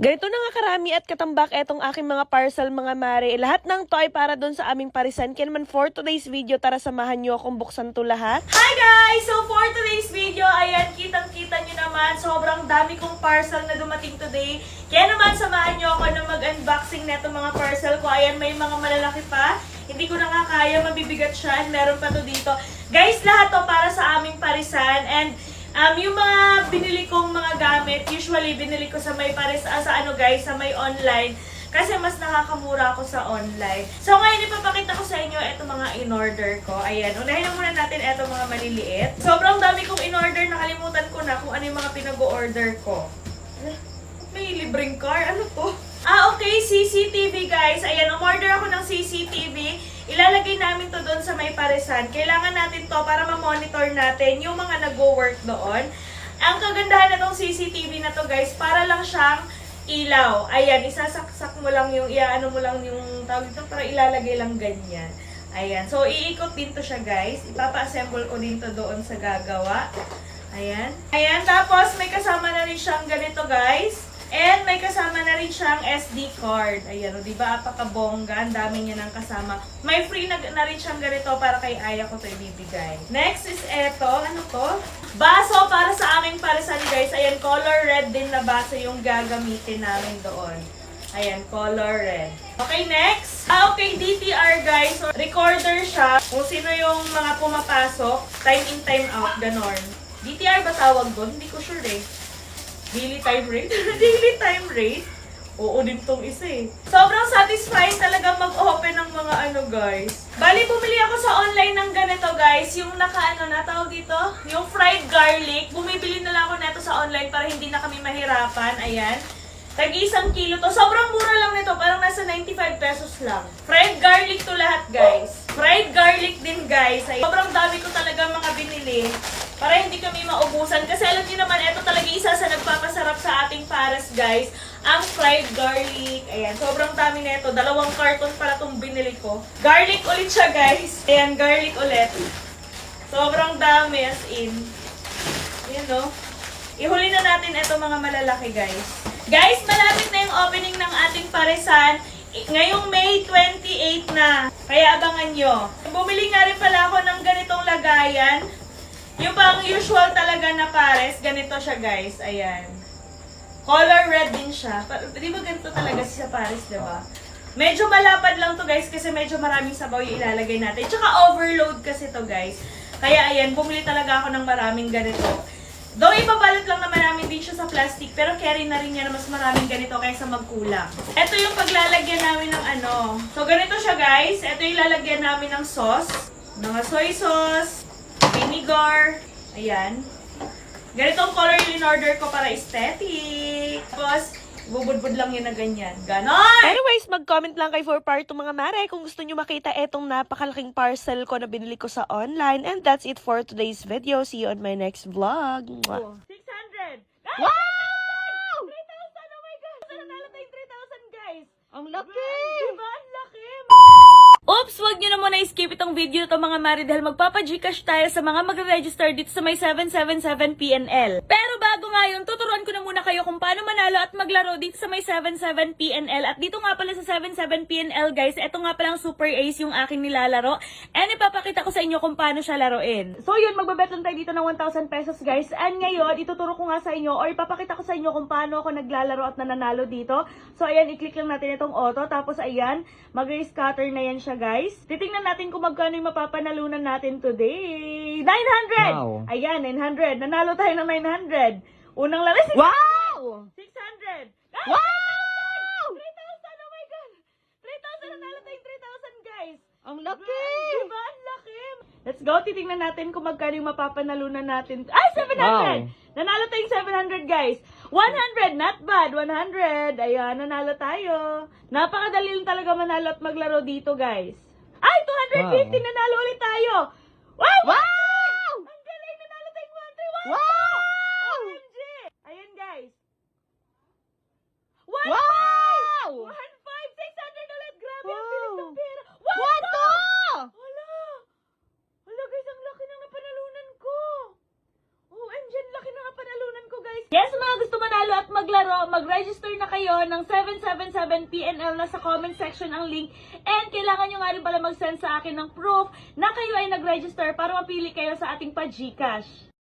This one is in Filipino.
Ganito na nga karami at katambak etong aking mga parcel mga mare. Lahat ng to ay para doon sa aming parisan. Kaya naman for today's video, tara samahan nyo akong buksan to lahat. Hi guys! So for today's video, ayan, kitang-kita nyo naman, sobrang dami kong parcel na dumating today. Kaya naman samahan nyo ako na mag-unboxing na itong mga parcel ko. Ayan, may mga malalaki pa. Hindi ko na nga kaya, mabibigat siya. And meron pa to dito. Guys, lahat to para sa aming parisan. And yung mga binili kong mga gamit, usually binili ko sa may sa may online. Kasi mas nakakamura ako sa online. So ngayon ipapakita ko sa inyo itong mga in-order ko. Ayan, unahin na muna natin itong mga maliliit. Sobrang dami kong in-order, nakalimutan ko na kung ano yung mga pinag-order ko. May libreng car, ano to? Okay, CCTV guys. Ayan, umorder ako ng CCTV. Ilalagay namin to doon sa may parisan. Kailangan natin to para ma-monitor natin yung mga nag-work doon. Ang kagandahan na tong CCTV na to guys, para lang siyang ilaw. Ayan, isasaksak mo lang yung, iaano mo lang yung tawag dito, para ilalagay lang ganyan. Ayan, so iikot din to siya guys. Ipapa-assemble ko din to doon sa gagawa. Ayan. Ayan, tapos may kasama na rin siyang ganito guys. And may kasama na rin siyang SD card. Ayan, o diba? Apakabongga. Ang dami niya ng kasama. May free na rin siyang ganito para kay Aya ko ito ibibigay. Next is eto. Ano to? Baso para sa aming parisan guys. Ayan, color red din na baso yung gagamitin namin doon. Ayan, color red. Okay, next. Okay, DTR guys. So, recorder siya. Kung sino yung mga pumapasok. Time in, time out. Ganon. DTR ba tawag doon? Hindi ko sure eh. Daily time rate? Daily time rate? Oo din tong isa eh. Sobrang satisfying talaga mag-open ng mga ano guys. Bali, bumili ako sa online ng ganito guys. Yung tawag dito? Yung fried garlic. Bumibili na lang ako neto sa online para hindi na kami mahirapan. Ayan. Tag-1 kilo to. Sobrang mura lang nito. Parang nasa 95 pesos lang. Fried garlic to lahat guys. Fried garlic din guys. Ay, sobrang dami ko talaga mga binili. Para hindi kami maubusan. Kasi alam niyo naman, ito talaga isa sa nagpapasarap sa ating pares, guys. Ang fried garlic. Ayan, sobrang dami na ito. 2 carton para itong binili ko. Garlic ulit siya, guys. Ayan, garlic ulit. Sobrang dami, as in. Ayan, no? Ihuli na natin ito mga malalaki, guys. Guys, malapit na yung opening ng ating paresan. Ngayong May 28 na. Kaya abangan nyo. Bumili nga rin pala ako ng ganitong lagayan. Yung pang usual talaga na pares, ganito siya guys. Ayan. Color red din siya. Di ba ganito talaga siya sa pares, di ba? Medyo malapad lang to guys kasi medyo maraming sabaw yung ilalagay natin. Tsaka overload kasi to guys. Kaya ayan, bumili talaga ako ng maraming ganito. Though ipabalot lang naman namin din siya sa plastic, pero carry na rin niya na mas maraming ganito kaysa magkulang. Ito yung paglalagyan namin ng ano. So ganito siya guys. Ito yung lalagyan namin ng sauce. Mga soy sauce. Vinegar. Ayan. Ganitong color yung in-order ko para aesthetic. Tapos, bubudbud lang yun na ganyan. Ganon! Anyways, mag-comment lang kayo for part 2 mga mare kung gusto nyo makita etong napakalaking parcel ko na binili ko sa online. And that's it for today's video. See you on my next vlog. 600! Wow! 3,000! Oh my God! Nanalo tayong 3,000 guys! Ang laki! Diba? Ang laki! Oops! Wag nyo na muna i-skip itong video to mga mari dahil magpapa-Gcash tayo sa mga magre-register dito sa may 777 PNL. Pero bago nga yun, tuturuan ko na muna kayo kung paano manalo at maglaro dito sa may 77 PNL. At dito nga pala sa 77 PNL guys, ito nga palang Super Ace yung aking nilalaro. And ipapakita ko sa inyo kung paano siya laruin. So yun, magbabet lang tayo dito ng 1,000 pesos guys. And ngayon, ituturo ko nga sa inyo or ipapakita ko sa inyo kung paano ako naglalaro at nananalo dito. So ayan, i-click lang natin itong auto. Tapos ayan, mag-scatter na yan siya guys. Titingnan natin kung magkano yung mapapanalunan natin today. 900! Wow. Ayan, 900. Nanalo tayo ng 900. Unang laro, 600! Wow! 600! Wow! 3,000! Oh my God! 3,000! Nanalo tayong 3,000 guys! Ang laki! Diba? Ang laki! Let's go! Titingnan natin kung magkano yung mapapanalunan natin. Ay, 700! Wow. Nanalo tayong 700 guys! 100! Not bad! 100! Ayan, nanalo tayo. Napakadali lang talaga manalo at maglaro dito guys. Ay, 250! Wow. Nanalo ulit tayo! Wow! Wow! Ang galing! Nanalo tayong 1, 3, 1! Wow! OMG! Ayan guys. Wow! 1,500! 600 ulit! Grabe! Ang Wow. bilis ng pera! What the? Hala! Hala guys, ang laki ng napanalunan ko! OMG, ang laki ng napanalunan ko guys! Yes, mga gusto manalo at maglaro, mag-register na kayo ng 777PNL na sa comment section ang link. And kailangan nyo nga rin pala mag-send sa akin ng proof na kayo ay nag-register para mapili kayo sa ating pa-Gcash.